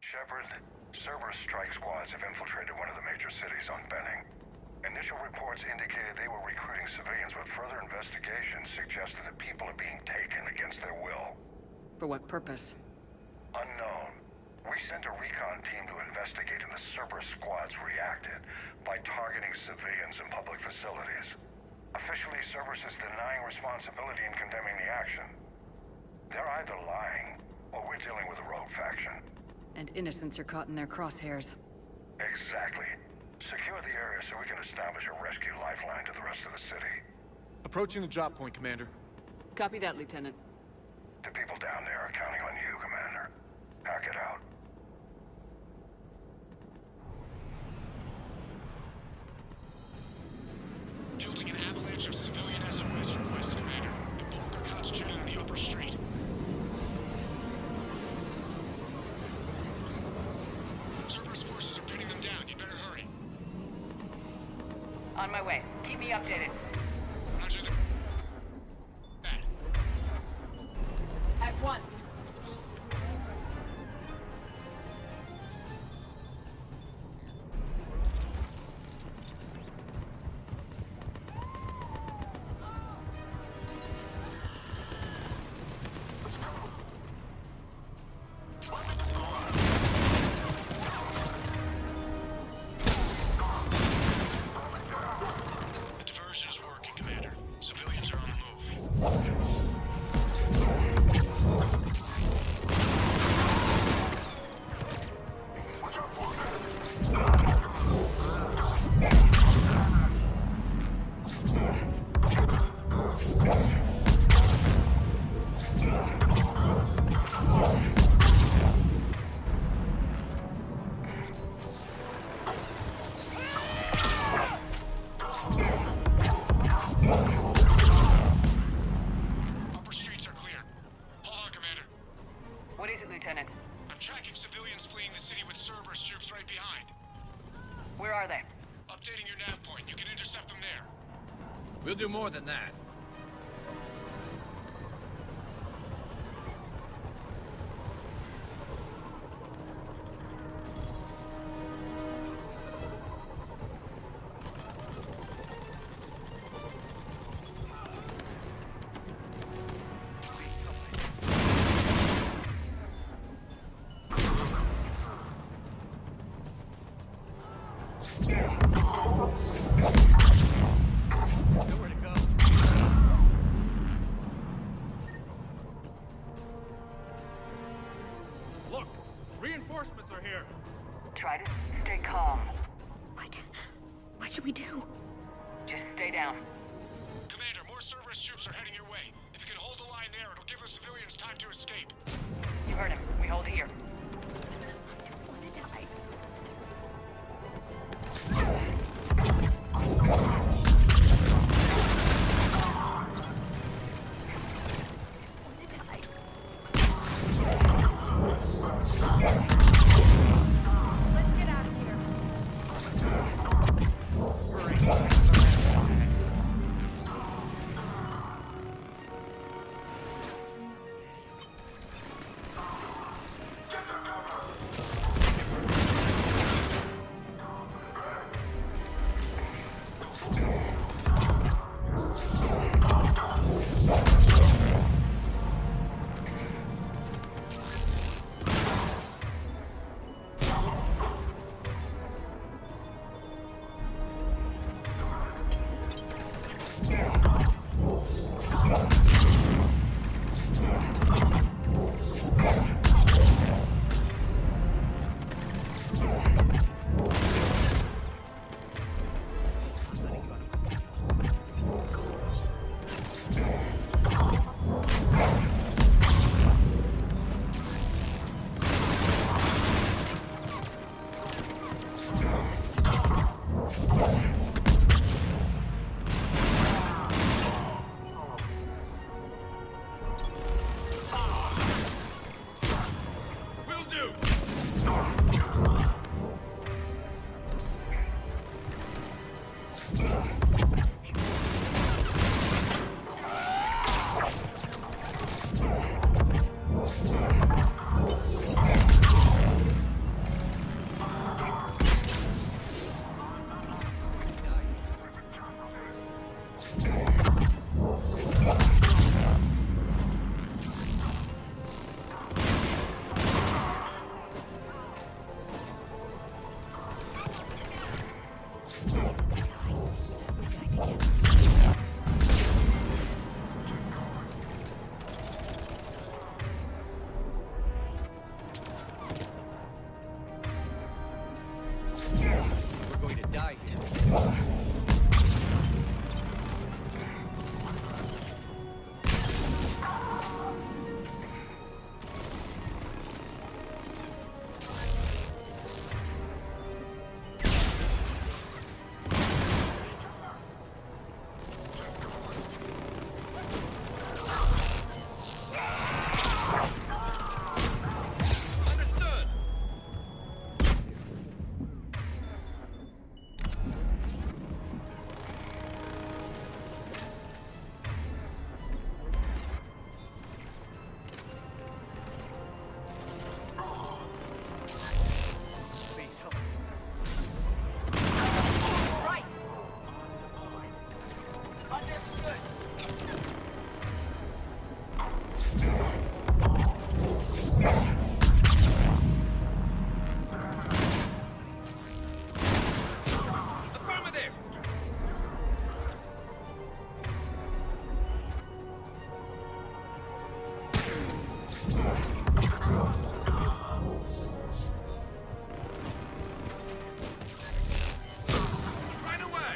Shepard, Cerberus strike squads have infiltrated one of the major cities on Benning. Initial reports indicated they were recruiting civilians, but further investigation suggested that people are being taken against their will. For what purpose? Unknown. We sent a recon team to investigate, and the Cerberus squads reacted by targeting civilians and public facilities. Officially, Cerberus is denying responsibility and condemning the action. They're either lying, or we're dealing with a rogue faction. And innocents are caught in their crosshairs. Exactly. Secure the area so we can establish a rescue lifeline to the rest of the city. Approaching the drop point, Commander. Copy that, Lieutenant. The people down there are counting on you, Commander. Hack it out. Fielding an avalanche of civilian SOS requests, Commander. The bulk are concentrated on the upper street. Cerberus forces are pinning them down. You better hurry. On my way. Keep me updated. Roger the... Bad. At one. I'm tracking civilians fleeing the city with Cerberus troops right behind. Where are they? Updating your nav point. You can intercept them there. We'll do more than that. Nowhere to go. Look! Reinforcements are here! Try to stay calm. What should we do? Just stay down. Commander, more Cerberus troops are heading your way. If you can hold the line there, it'll give the civilians time to escape. You heard him. We hold here. I don't want to die. Let's get out of here. Get the die here. Understood! Please help. Right! Understood. Affirmative! Right away!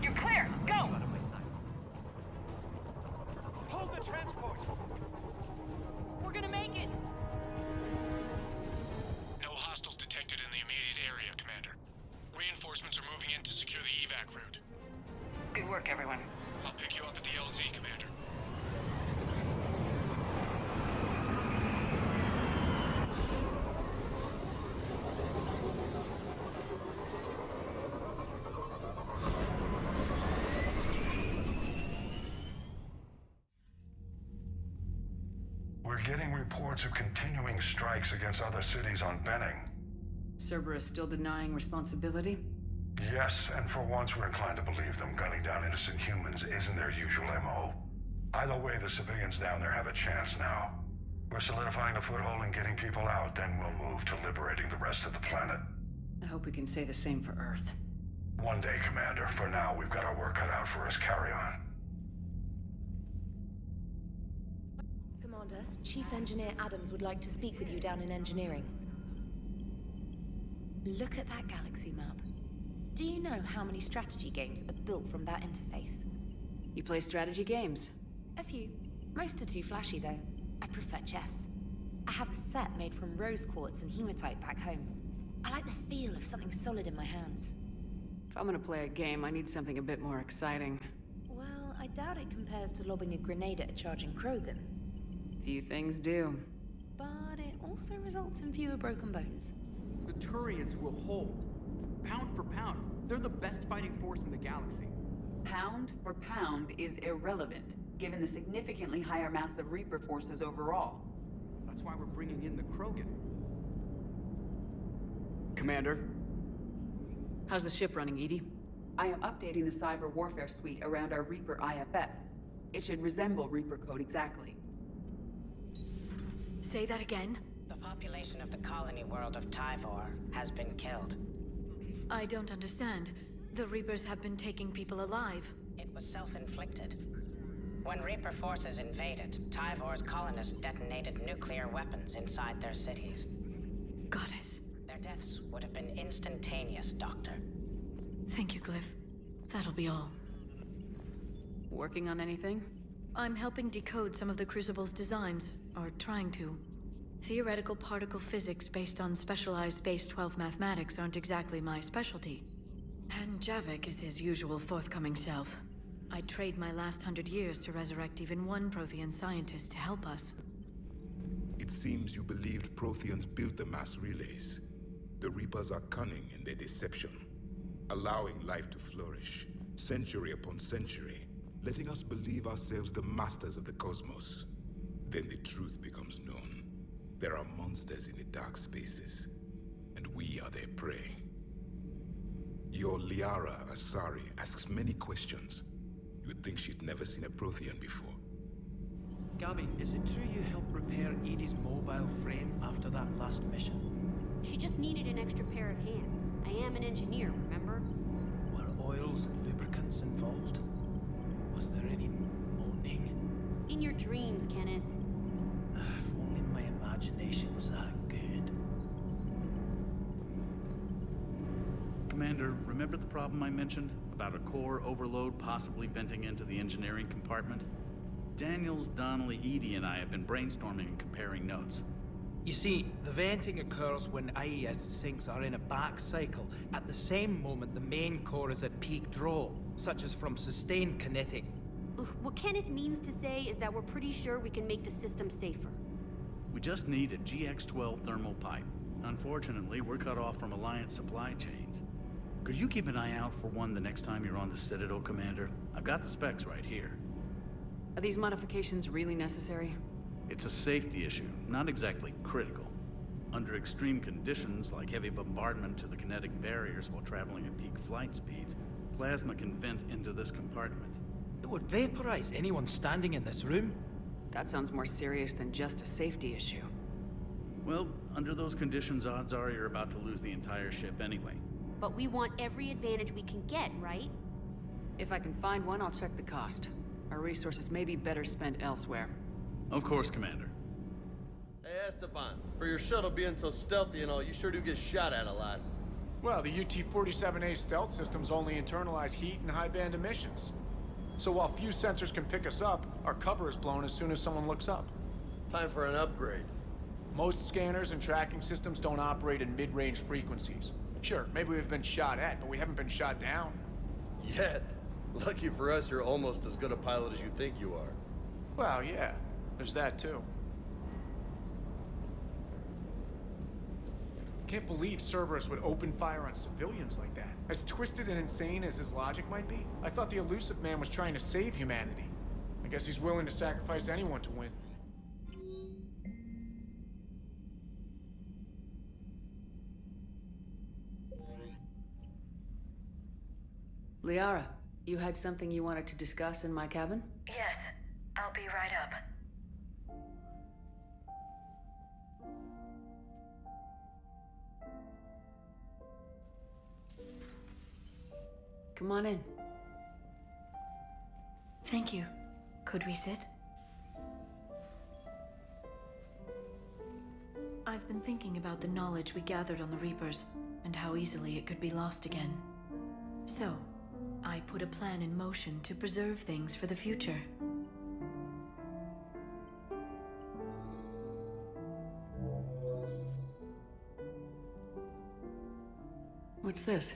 You're clear. Go. Out of my sight. Hold the transport! We're gonna make it. No hostiles detected in the immediate area, Commander. Reinforcements are moving in to secure the evac route. Good work, everyone. I'll pick you up at the LZ, Commander. We're getting reports of continuing strikes against other cities on Benning. Cerberus still denying responsibility? Yes, and for once we're inclined to believe them. Gunning down innocent humans isn't their usual MO. Either way, the civilians down there have a chance now. We're solidifying a foothold and getting people out, then we'll move to liberating the rest of the planet. I hope we can say the same for Earth. One day, Commander. For now, we've got our work cut out for us. Carry on. Commander, Chief Engineer Adams would like to speak with you down in engineering. Look at that galaxy map. Do you know how many strategy games are built from that interface? You play strategy games? A few. Most are too flashy, though. I prefer chess. I have a set made from rose quartz and hematite back home. I like the feel of something solid in my hands. If I'm gonna play a game, I need something a bit more exciting. Well, I doubt it compares to lobbing a grenade at a charging Krogan. Few things do. But it also results in fewer broken bones. The Turians will hold. Pound for pound, they're the best fighting force in the galaxy. Pound for pound is irrelevant, given the significantly higher mass of Reaper forces overall. That's why we're bringing in the Krogan. Commander? How's the ship running, Edie? I am updating the cyber warfare suite around our Reaper IFF. It should resemble Reaper code exactly. Say that again? The population of the colony world of Tyvor has been killed. I don't understand. The Reapers have been taking people alive. It was self-inflicted. When Reaper forces invaded, Tyvor's colonists detonated nuclear weapons inside their cities. Goddess. Their deaths would have been instantaneous, Doctor. Thank you, Glyph. That'll be all. Working on anything? I'm helping decode some of the Crucible's designs, or trying to. Theoretical particle physics based on specialized base 12 mathematics aren't exactly my specialty. And Javik is his usual forthcoming self. I'd trade my last 100 years to resurrect even one Prothean scientist to help us. It seems you believed Protheans built the mass relays. The Reapers are cunning in their deception, allowing life to flourish, century upon century, letting us believe ourselves the masters of the cosmos. Then the truth becomes known. There are monsters in the dark spaces, and we are their prey. Your Liara Asari asks many questions. You'd think she'd never seen a Prothean before. Gabby, is it true you helped repair Edie's mobile frame after that last mission? She just needed an extra pair of hands. I am an engineer, remember? Were oils and lubricants involved? Was there any moaning? In your dreams, Kenneth. Commander, remember the problem I mentioned? About a core overload possibly venting into the engineering compartment? Daniels, Donnelly, Edie, and I have been brainstorming and comparing notes. You see, the venting occurs when IES sinks are in a back cycle. At the same moment, the main core is at peak draw, such as from sustained kinetic. What Kenneth means to say is that we're pretty sure we can make the system safer. We just need a GX-12 thermal pipe. Unfortunately, we're cut off from Alliance supply chains. Could you keep an eye out for one the next time you're on the Citadel, Commander? I've got the specs right here. Are these modifications really necessary? It's a safety issue, not exactly critical. Under extreme conditions, like heavy bombardment to the kinetic barriers while traveling at peak flight speeds, plasma can vent into this compartment. It would vaporize anyone standing in this room. That sounds more serious than just a safety issue. Well, under those conditions, odds are you're about to lose the entire ship anyway. But we want every advantage we can get, right? If I can find one, I'll check the cost. Our resources may be better spent elsewhere. Of course, Commander. Hey, Esteban, for your shuttle being so stealthy and all, you sure do get shot at a lot. Well, the UT-47A stealth systems only internalize heat and high-band emissions. So while few sensors can pick us up, our cover is blown as soon as someone looks up. Time for an upgrade. Most scanners and tracking systems don't operate in mid-range frequencies. Sure, maybe we've been shot at, but we haven't been shot down. Yet. Lucky for us, you're almost as good a pilot as you think you are. Well, yeah. There's that, too. Can't believe Cerberus would open fire on civilians like that. As twisted and insane as his logic might be, I thought the elusive man was trying to save humanity. I guess he's willing to sacrifice anyone to win. Liara, you had something you wanted to discuss in my cabin? Yes, I'll be right up. Come on in. Thank you. Could we sit? I've been thinking about the knowledge we gathered on the Reapers, and how easily it could be lost again. So, I put a plan in motion to preserve things for the future. What's this?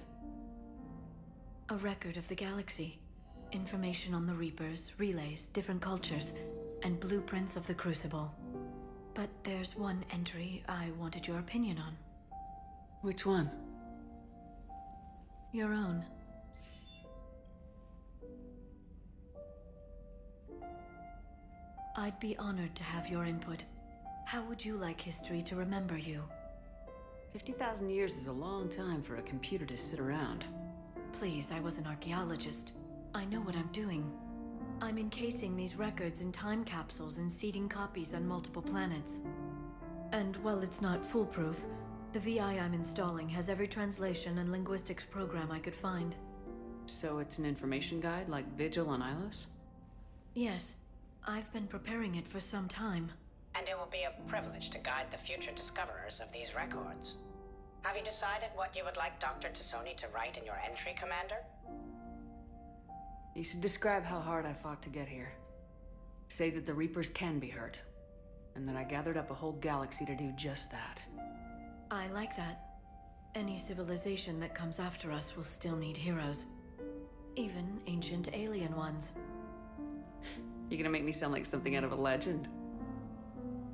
A record of the galaxy. Information on the Reapers, relays, different cultures, and blueprints of the Crucible. But there's one entry I wanted your opinion on. Which one? Your own. I'd be honored to have your input. How would you like history to remember you? 50,000 years is a long time for a computer to sit around. Please, I was an archaeologist. I know what I'm doing. I'm encasing these records in time capsules and seeding copies on multiple planets. And while it's not foolproof, the VI I'm installing has every translation and linguistics program I could find. So it's an information guide like Vigil on Ilos? Yes. I've been preparing it for some time. And it will be a privilege to guide the future discoverers of these records. Have you decided what you would like Dr. Tassoni to write in your entry, Commander? You should describe how hard I fought to get here. Say that the Reapers can be hurt, and that I gathered up a whole galaxy to do just that. I like that. Any civilization that comes after us will still need heroes. Even ancient alien ones. You're gonna make me sound like something out of a legend.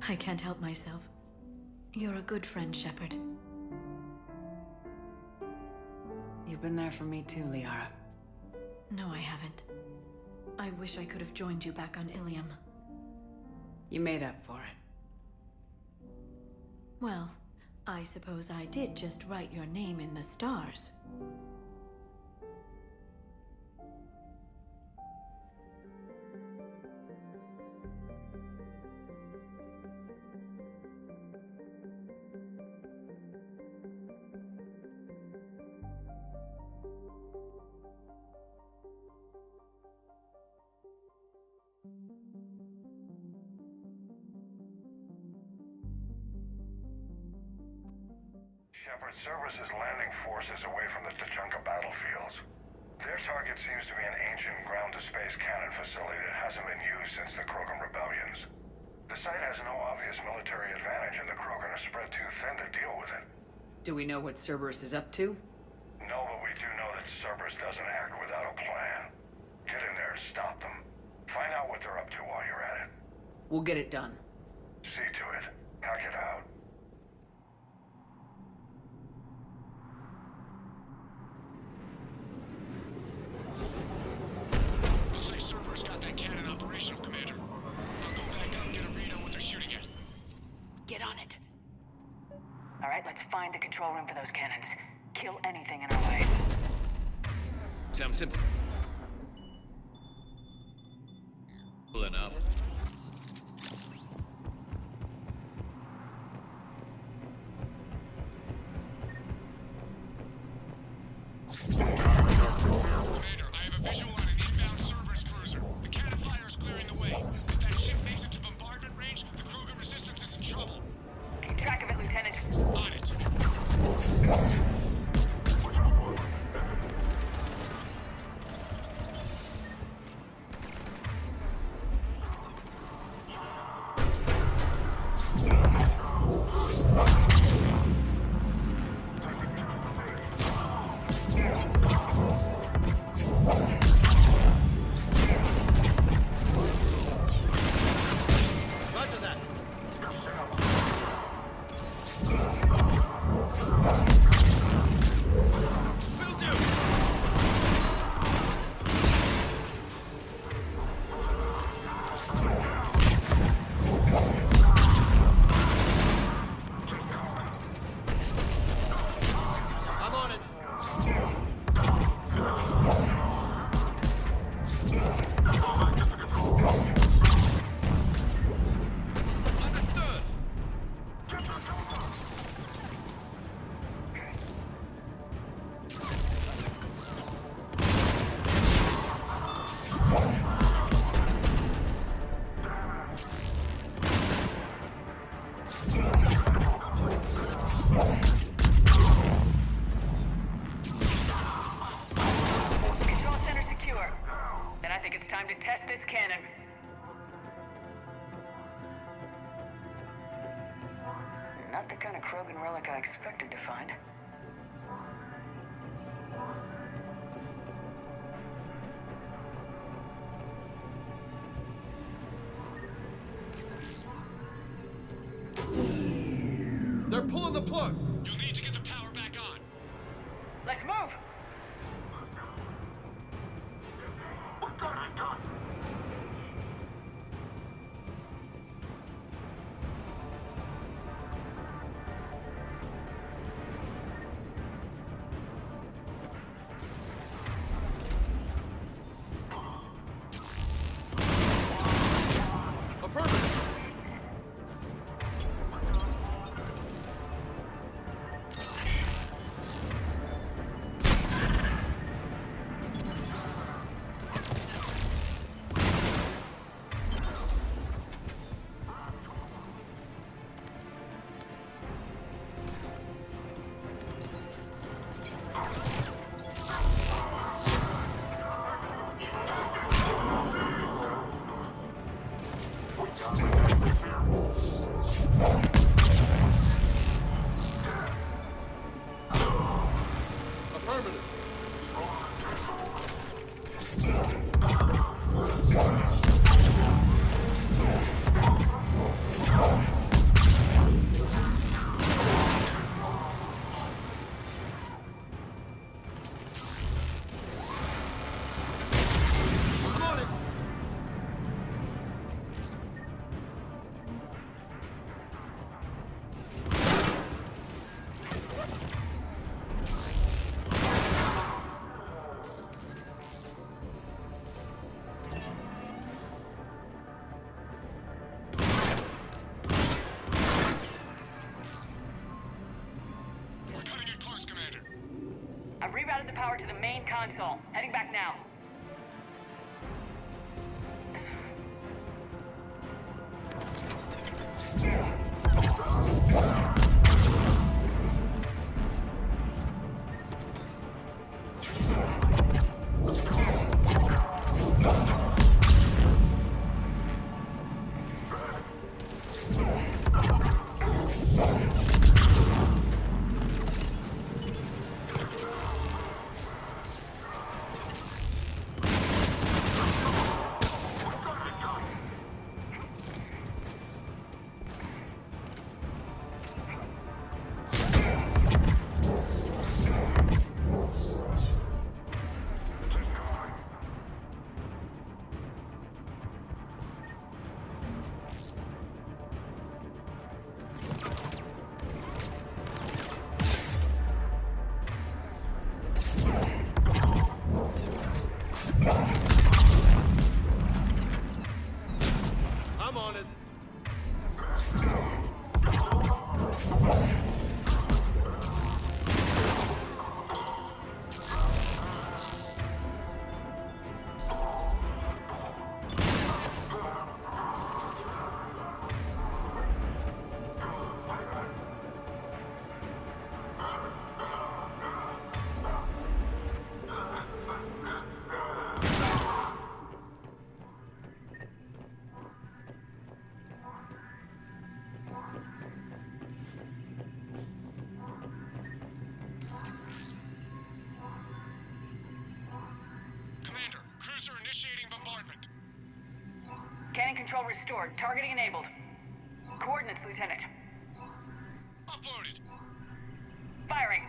I can't help myself. You're a good friend, Shepard. You've been there for me too, Liara. No, I haven't. I wish I could have joined you back on Ilium. You made up for it. Well, I suppose I did just write your name in the stars. separate services landing forces away from the Tachanka battlefields. Their target seems to be an ancient ground-to-space cannon facility that hasn't been used since the Krogan rebellions. The site has no obvious military advantage, and the Krogan are spread too thin to deal with it. Do we know what Cerberus is up to? No, but we do know that Cerberus doesn't act without a plan. Get in there and stop them. Find out what they're up to while you're at it. We'll get it done. See to it. Hack it out. Looks like Cerberus got that cannon operational, Commander. I'll go back up and get a read on what they're shooting at. Get on it. All right, let's find the control room for those cannons. Kill anything in our way. Sounds simple. Simple enough. Commander, I have a visual on an inbound Cerberus cruiser. The cannon fire is clearing the way. If that ship makes it to bombardment range, the Krogan resistance is in trouble. Keep track of it, Lieutenant. On it. Roger that. Will do. I'm on it. Understood. Control center secure. Then I think it's time to test this cannon. Not the kind of Krogan relic I expected to find. They're pulling the plug. You'll need to get the power back on. Let's move! Affirmative. Affirmative. I'm on it. We're cutting it close, Commander. I've rerouted the power to the main console. Heading back now. Cannon control restored. Targeting enabled. Coordinates, Lieutenant. Uploaded. Firing.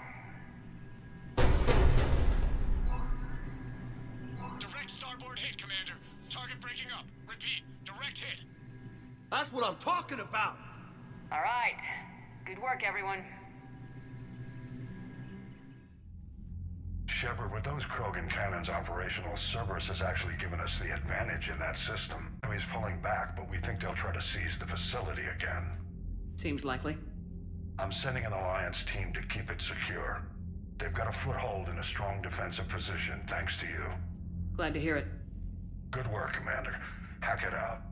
Direct starboard hit, Commander. Target breaking up. Repeat, direct hit. That's what I'm talking about! All right. Good work, everyone. Shepard, with those Krogan cannons operational, Cerberus has actually given us the advantage in that system. He's pulling back, but we think they'll try to seize the facility again. Seems likely. I'm sending an Alliance team to keep it secure. They've got a foothold in a strong defensive position, thanks to you. Glad to hear it. Good work, Commander. Hack it out.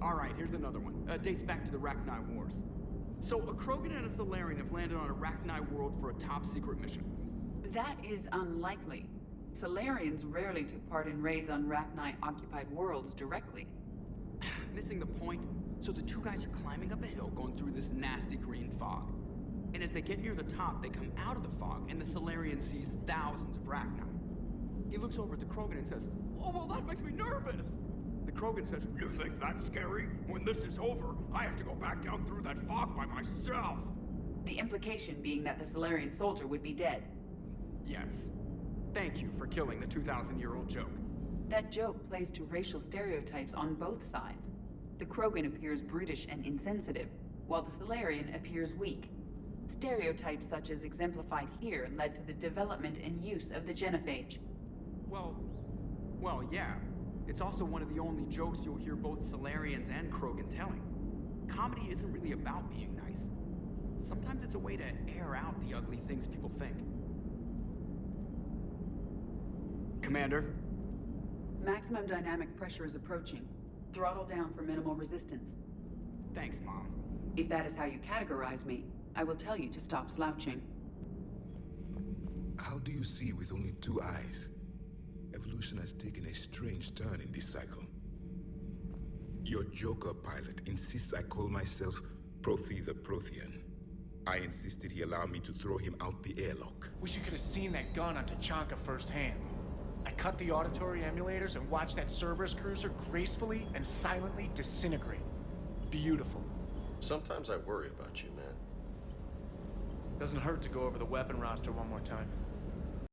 Alright, here's another one. Dates back to the Rachni Wars. So, a Krogan and a Solarian have landed on a Rachni world for a top-secret mission. That is unlikely. Solarians rarely took part in raids on Rachni-occupied worlds directly. Missing the point? So the two guys are climbing up a hill going through this nasty green fog. And as they get near the top, they come out of the fog, and the Solarian sees thousands of Rachni. He looks over at the Krogan and says, "Oh, well, that makes me nervous!" The Krogan says, "You think that's scary? When this is over, I have to go back down through that fog by myself!" The implication being that the Solarian soldier would be dead. Yes. Thank you for killing the 2,000-year-old joke. That joke plays to racial stereotypes on both sides. The Krogan appears brutish and insensitive, while the Solarian appears weak. Stereotypes such as exemplified here led to the development and use of the genophage. Well, yeah. It's also one of the only jokes you'll hear both Solarians and Krogan telling. Comedy isn't really about being nice. Sometimes it's a way to air out the ugly things people think. Commander? Maximum dynamic pressure is approaching. Throttle down for minimal resistance. Thanks, Mom. If that is how you categorize me, I will tell you to stop slouching. How do you see with only two eyes? Evolution has taken a strange turn in this cycle. Your Joker pilot insists I call myself Prothy the Prothean. I insisted he allow me to throw him out the airlock. Wish you could have seen that gun on Tachanka firsthand. I cut the auditory emulators and watched that Cerberus cruiser gracefully and silently disintegrate. Beautiful. Sometimes I worry about you, man. Doesn't hurt to go over the weapon roster one more time.